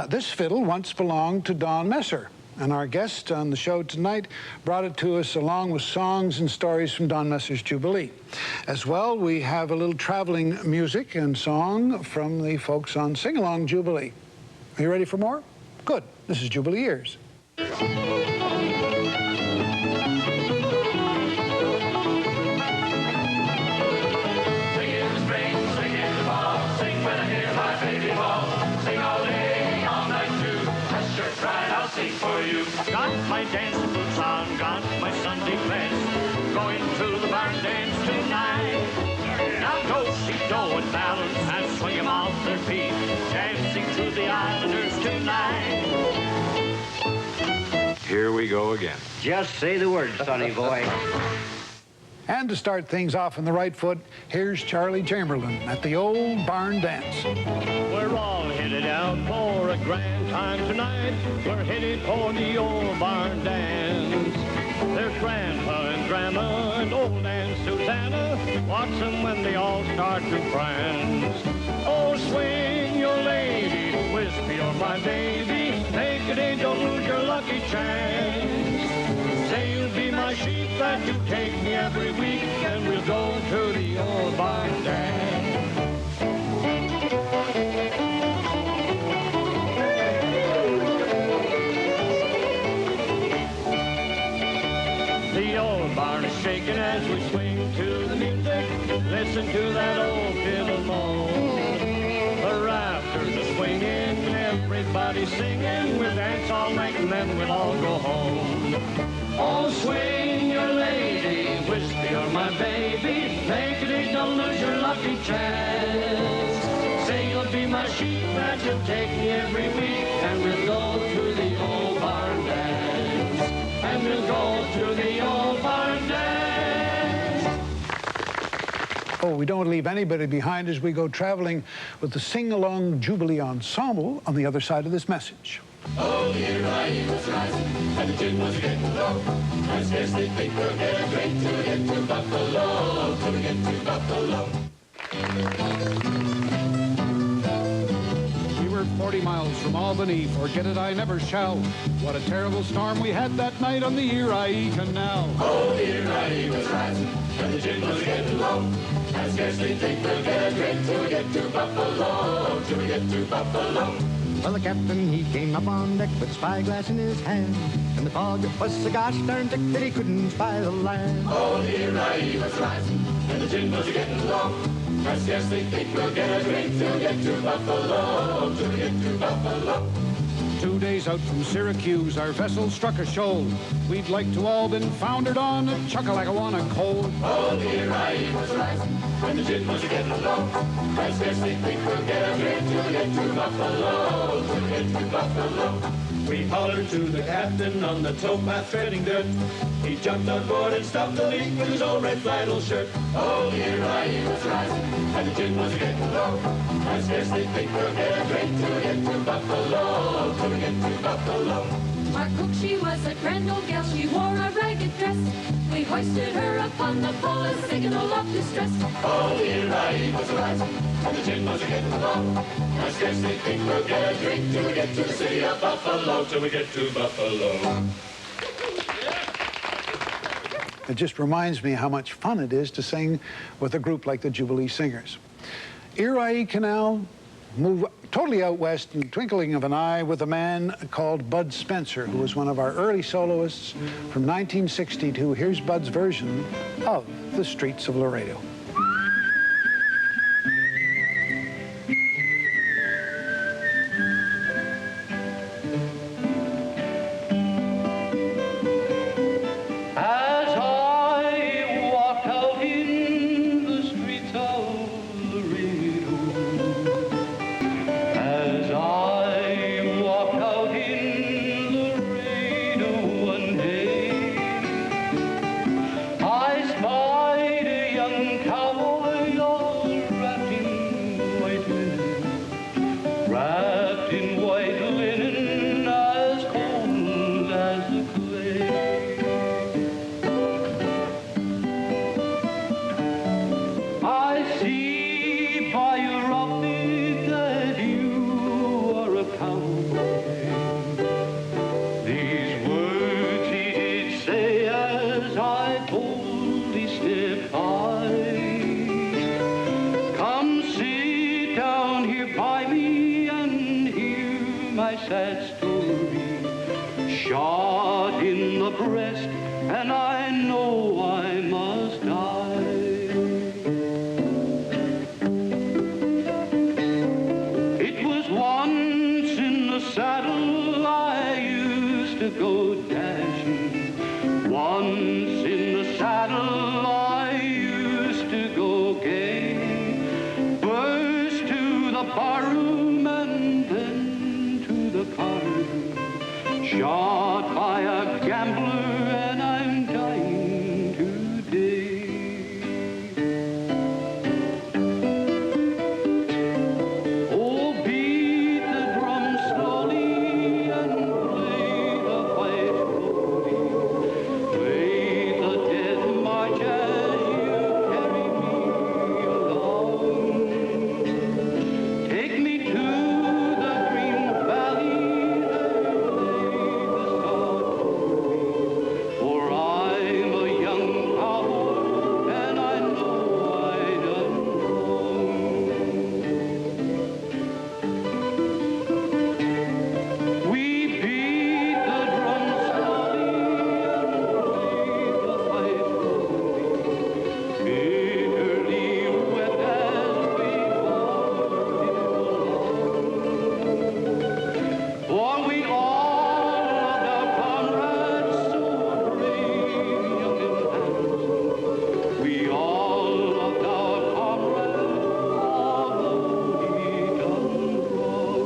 This fiddle once belonged to Don Messer, and our guest on the show tonight brought it to us along with songs and stories from Don Messer's Jubilee. As well, we have a little traveling music and song from the folks on Sing Along Jubilee. Are you ready for more? Good. This is Jubilee Years. Got my dancing boots on, got my Sunday best, going to the barn dance tonight. Now go see Doe and Balance and swing 'em off their feet, dancing to the Islanders tonight. Here we go again. Just say the word, sonny boy. And to start things off on the right foot, here's Charlie Chamberlain at the old barn dance. We're all headed out for a grand time tonight. We're headed for the old barn dance. There's Grandpa and Grandma and old Aunt Susanna. Watch them when they all start to prance. Oh, swing your lady, Wispy, you're my baby. Take it in, don't lose your lucky chance. Say you'll be my sheep, that you take me every week, and we'll go to the old barn dance. The old barn is shaking as we swing to the music. Listen to that old fiddle moan. The rafters are swinging, everybody singing. We'll dance all night and then we'll all go home. Oh, swing your lady, Wispy, you're my baby. Take it easy, don't lose your lucky chance. Say you'll be my sheep, that you'll take me every week, and we'll go to the old barn dance. And we'll go to the old barn dance. Oh, we don't leave anybody behind as we go traveling with the Sing Along Jubilee Ensemble on the other side of this message. Oh, here I was rising, and the gin was getting low. I scarcely think we'll get a drink till we get to Buffalo, till we get to Buffalo. We were 40 miles from Albany, forget it I never shall. What a terrible storm we had that night on the Erie Canal. Oh, here I was rising, and the gin was getting low. I scarcely think we'll get a drink till we get to Buffalo, till we get to Buffalo. Well, the captain, he came up on deck with a spyglass in his hand, and the fog was so gosh darn thick that he couldn't spy the land. Oh, here I was rising, and the gin was getting low. I scarcely think we'll get a drink till we get to Buffalo, till we get to Buffalo. 2 days out from Syracuse, our vessel struck a shoal. We'd like to all been foundered on a chuck-a-like-a-wanna cold. Oh, here I was rising, and the gin was getting low. I scarcely think we'll get a drink till we get to Buffalo, till we get to Buffalo. We hollered to the captain on the towpath treading dirt. He jumped on board and stopped the leak with his old red flannel shirt. Oh, here I was rising, and the gin was getting low. I scarcely think we'll get a drink till we get to Buffalo, till we get to Buffalo. Our cook, she was a grand old gal, she wore a ragged dress. We hoisted her upon the pole, a signal of distress. Oh, here I was rising, and the gin was getting low. I scarcely think we'll get a drink till we get to the city of Buffalo, till we get to Buffalo. It just reminds me how much fun it is to sing with a group like the Jubilee Singers. Erie Canal, move totally out west in the twinkling of an eye with a man called Bud Spencer, who was one of our early soloists from 1962. Here's Bud's version of The Streets of Laredo. by your office that you are a count. my sad story. Shot in the breast, and I know I must die. It was once in the saddle I used to go dashing. Once in the saddle I used to go gay. First to the barroom and then to the card. Shot by a gambler and I'm dying today. Oh, beat the drum slowly and play the fife slowly. Play the dead march as you carry me along. Take me to the green valley, for I'm a young cowboy and I know I done wrong. We beat the drum slowly and play the fife slowly, bitterly wept as we walked along. For we all loved our comrades so brave, young and handsome. We all loved our comrades, although he done wrong.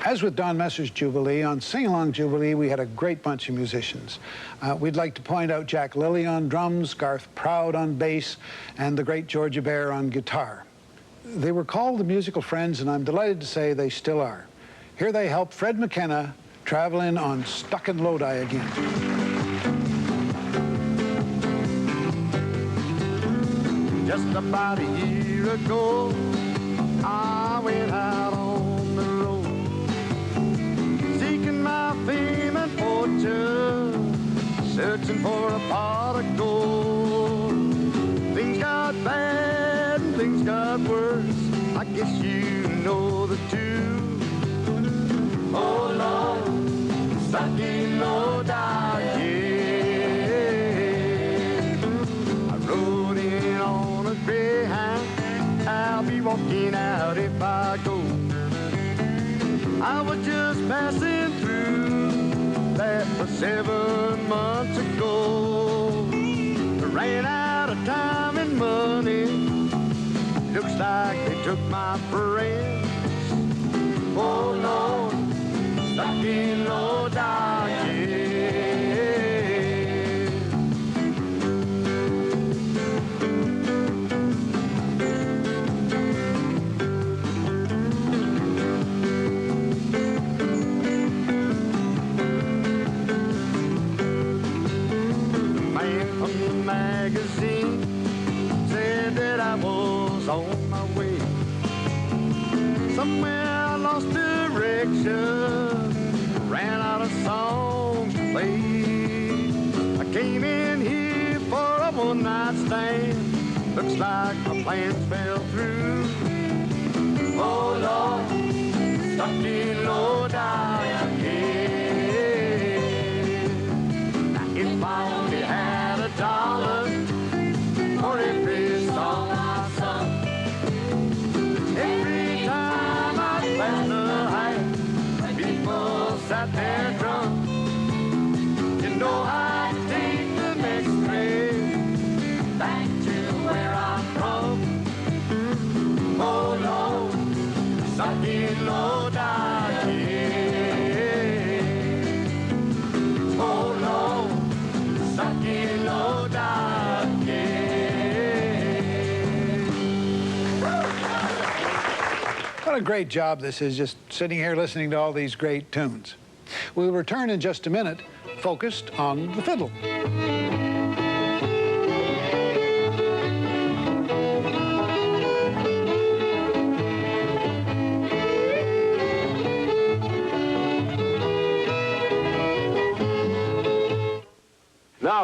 As with Don Messer's Jubilee, on Sing Along Jubilee, we had a great bunch of musicians. We'd like to point out Jack Lilly on drums, Garth Proud on bass, and the great Georgia Bear on guitar. They were called the Musical Friends, and I'm delighted to say they still are. Here they help Fred McKenna traveling on Stuck in Lodi again. Just about a year ago, I went out on the road, seeking my fame and fortune, searching for a pot of gold. Things got bad and things got worse, I guess you know the tune. Oh Lord, stuck in Lodi, yeah. I rode in on a Greyhound, I'll be walking out if I go. I was just passing through, that was 7 months ago. I ran out of time and money, looks like they took my friends. Oh Lord, stuck in Lodi, yeah. Magazine said that I was on my way. Somewhere I lost direction, ran out of songs to play. I came in here for a one-night stand, looks like my plans fell through. Oh Lord, stuck in Lodi, yeah. Now if I only had $1 for every song I sung, every time I passed the height, people sat there drunk. You know I'd take the next train back to where I'm from. Oh Lord, stuck in Lodi, yeah. Oh Lord, stuck in Lodi, yeah. What a great job this is, just sitting here listening to all these great tunes. We'll return in just a minute, focused on the fiddle.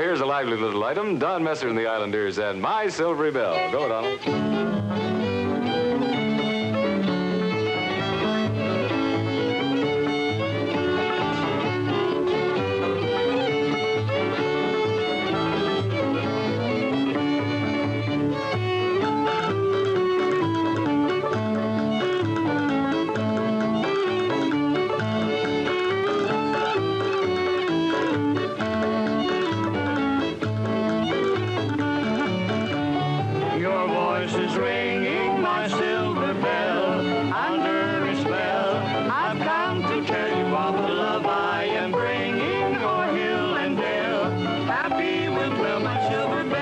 here's a lively little item. Don Messer and the Islanders and My Silvery Bell. Go, Donald. Your voice is ringing, my silver bell. Under a spell, I've come to tell you of the love I am bringing o'er hill and dale. Happy will dwell my silver bell.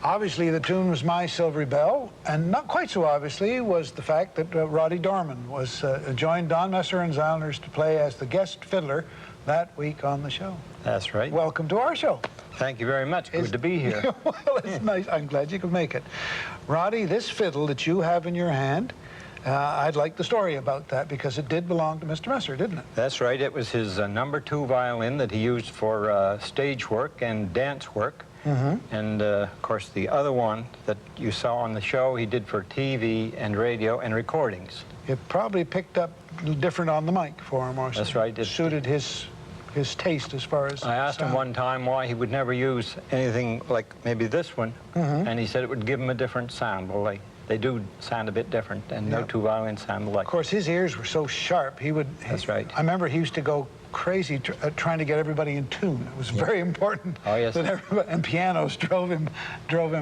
Obviously, the tune was My Silvery Bell, and not quite so obviously was the fact that Roddy Dorman was joined Don Messer and his Islanders to play as the guest fiddler that week on the show. That's right. Welcome to our show. Thank you very much. Good to be here. Well, it's nice. I'm glad you could make it. Roddy, this fiddle that you have in your hand, I'd like the story about that because it did belong to Mr. Messer, didn't it? That's right. It was his #2 violin that he used for stage work and dance work. And, of course, the other one that you saw on the show, he did for TV and radio and recordings. It probably picked up different on the mic for him, or That's right. It suited his taste as far as I asked him one time why he would never use anything like maybe this one, and he said it would give him a different sound. Well, they do sound a bit different, and no two violins sound alike. Of course, his ears were so sharp, That's right. I remember he used to go crazy trying to get everybody in tune. It was very important. Oh, yes. That everybody, and pianos drove him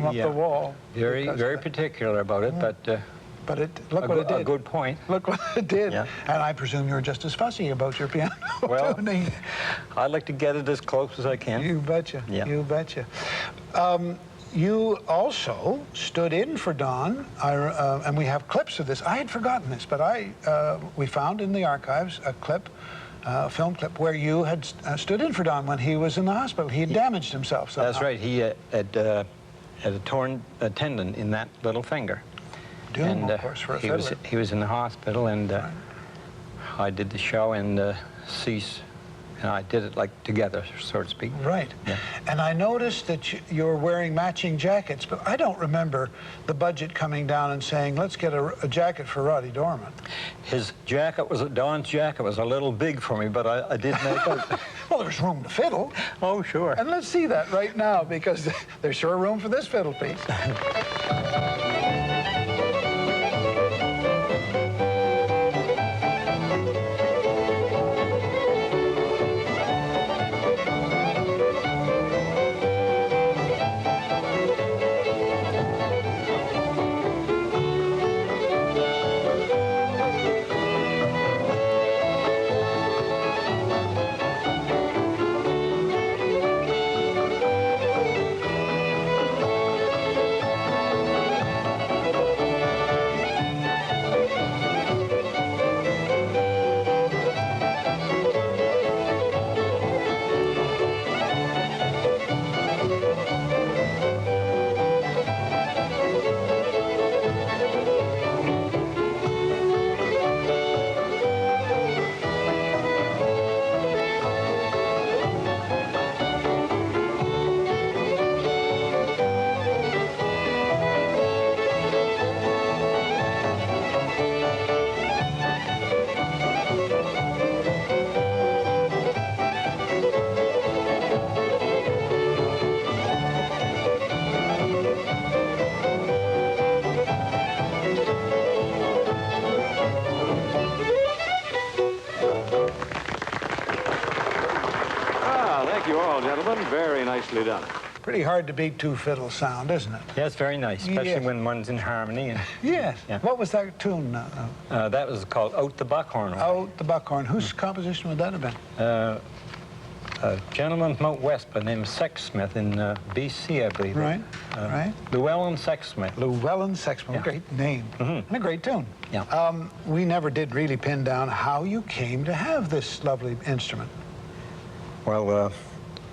up the wall. Very particular about it, but look what it did. A good point. Look what it did. Yeah. And I presume you're just as fussy about your piano Well, tuning. I like to get it as close as I can. You betcha. Yeah. You betcha. You also stood in for Don, and we have clips of this. I had forgotten this, but we found in the archives a clip, film clip, where you had stood in for Don when he was in the hospital. He had damaged himself somehow. That's right. He had a torn tendon in that little finger. Doom, of course, for a fiddler. He was in the hospital, and I did the show, and Cease and I did it like together, so to speak. Right. Yeah. And I noticed that you're wearing matching jackets, but I don't remember the budget coming down and saying, let's get a jacket for Roddy Dorman. His jacket Don's jacket was a little big for me, but I did make it. Well, there's room to fiddle. Oh, sure. And let's see that right now, because there's sure room for this fiddle piece. Thank you all, gentlemen. Very nicely done. Pretty hard to beat two fiddle sound, isn't it? Yeah, it's very nice, especially Yes. when one's in harmony. And, Yes. Yeah. What was that tune? that was called Out the Buckhorn. Out the Buckhorn. Whose composition would that have been? a gentleman from out west by the name of Sexsmith in BC, I believe. Right, right. Llewellyn Sexsmith. Llewellyn Sexsmith, Yeah. great name, and a great tune. Yeah. We never did really pin down how you came to have this lovely instrument. Well,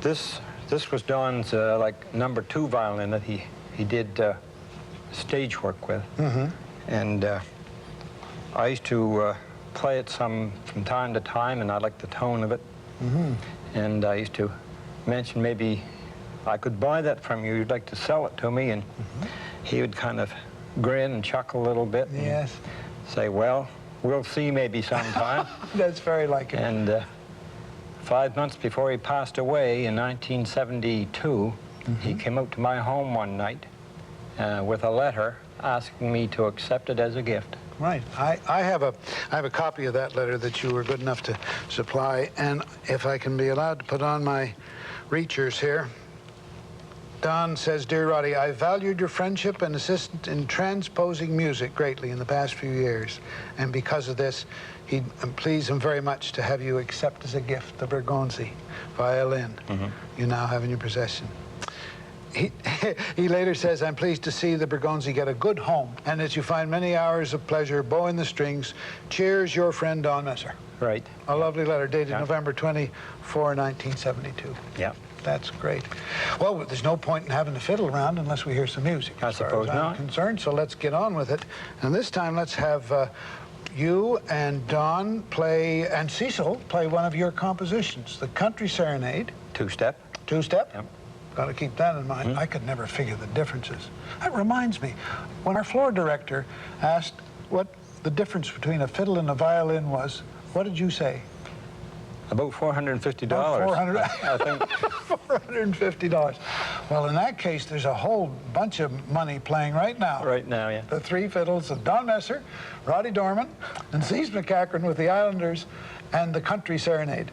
this was Don's like #2 violin that he did stage work with, and I used to play it some from time to time, and I liked the tone of it, and I used to mention maybe I could buy that from you. You'd like to sell it to me, and he would kind of grin and chuckle a little bit. Yes. And say, well, we'll see maybe sometime. That's very like him. And 5 months before he passed away in 1972, he came out to my home one night with a letter asking me to accept it as a gift. Right. I have a copy of that letter that you were good enough to supply, and if I can be allowed to put on my reachers here. Don says, "Dear Roddy, I valued your friendship and assistance in transposing music greatly in the past few years, and because of this, he'd please him very much to have you accept as a gift the Bergonzi violin you now have in your possession." He later says, "I'm pleased to see the Bergonzi get a good home, and that you find many hours of pleasure bowing the strings. Cheers, your friend Don Messer." Right. A lovely letter dated November 24, 1972. Yeah. That's great. Well, there's no point in having the fiddle around unless we hear some music. I suppose as far as I'm not. concerned, so let's get on with it. And this time, let's have you and Don play, and Cecil play one of your compositions, the Country Serenade. Two-step. Two-step? Yep. Got to keep that in mind. I could never figure the differences. That reminds me, when our floor director asked what the difference between a fiddle and a violin was, what did you say? About $450. $400. I think. $450. Well, in that case, there's a whole bunch of money playing right now. Right now, yeah. The three fiddles of Don Messer, Roddy Dorman, and Cease McCachran with the Islanders, and the Country Serenade.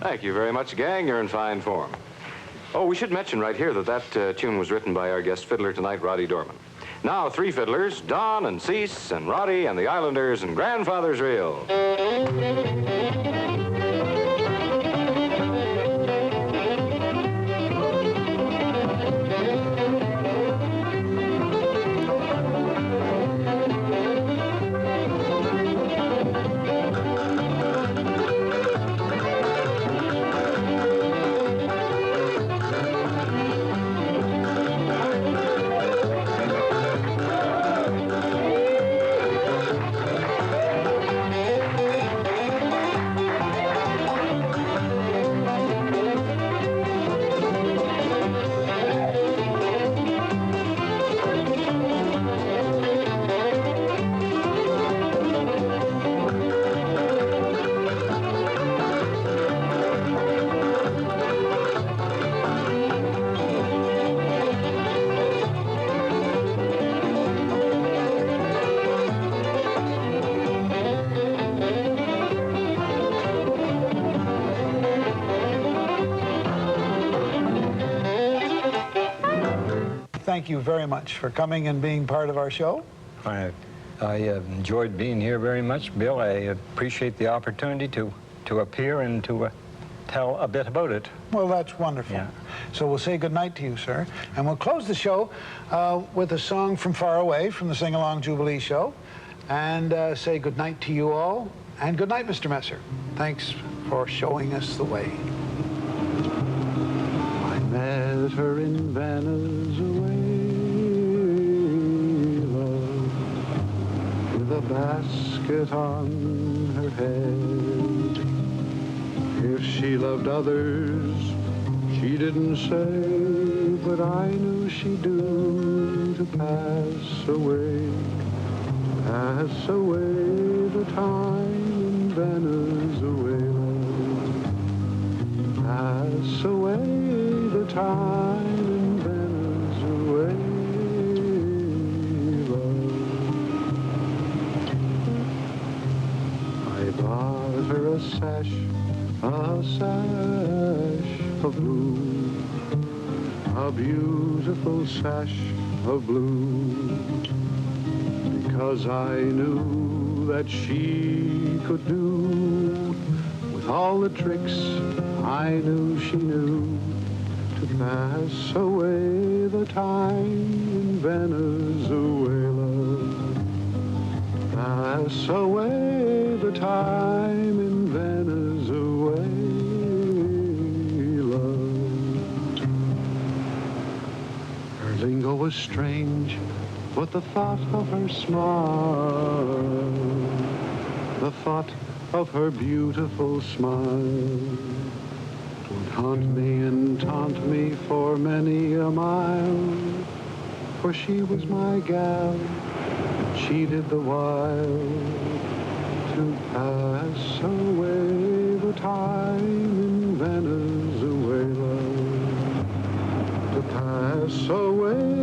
Thank you very much, gang. You're in fine form. Oh, we should mention right here that that tune was written by our guest fiddler tonight, Roddy Dorman. Now, three fiddlers, Don and Cease and Roddy and the Islanders and Grandfather's Reel. thank you very much for coming and being part of our show. I enjoyed being here very much, Bill. I appreciate the opportunity to appear and to tell a bit about it. Well, that's wonderful. Yeah. So we'll say good night to you, sir. And we'll close the show with a song from Far Away from the Sing Along Jubilee show. And say good night to you all. And good night, Mr. Messer. Thanks for showing us the way. I met her in Venezuela with a basket on her head. If she loved others, she didn't say, but I knew she'd do to pass away the time in Venezuela, pass away the time in Venezuela. I bought her a sash of blue, a beautiful sash of blue, because I knew that she could do with all the tricks I knew she knew to pass away the time in Venezuela, pass away the time in Venezuela. Her lingo was strange, but the thought of her smile, the thought of her beautiful smile would haunt me and taunt me for many a mile, for she was my gal, she did the while to pass away the time in Venezuela, to pass away